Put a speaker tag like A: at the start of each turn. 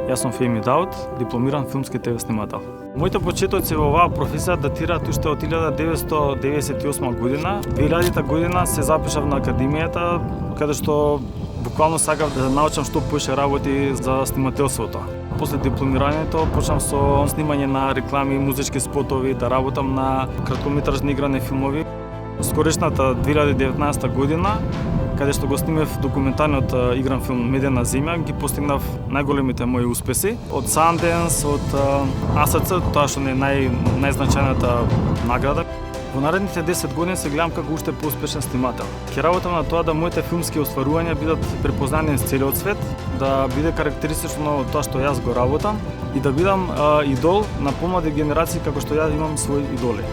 A: Јас сум Феми Даут, дипломиран филмски ТВ снимател. Моите почетоци во оваа професија датираат уште од 1998 година. 2000 година се запишав на академијата, каде што буквално сакав да научам што поише работи за снимателството. После дипломирањето почнав со снимање на реклами, музички спотови, да работам на краткометражни играни филмови. Скорешната 2019 година, каде што го снимев документарниот игран филм Медена земја, ги постигнав најголемите мои успеси. Од Санденс, од АСЦ, тоа што е најзначајната награда. Во наредните 10 години се гледам како уште поуспешен снимател. Ќе работам на тоа да моите филмски остварувања бидат препознати низ целиот свет, да биде карактеристично тоа што јас го работам и да бидам идол на помлади генерации како што ја имам свои идоли.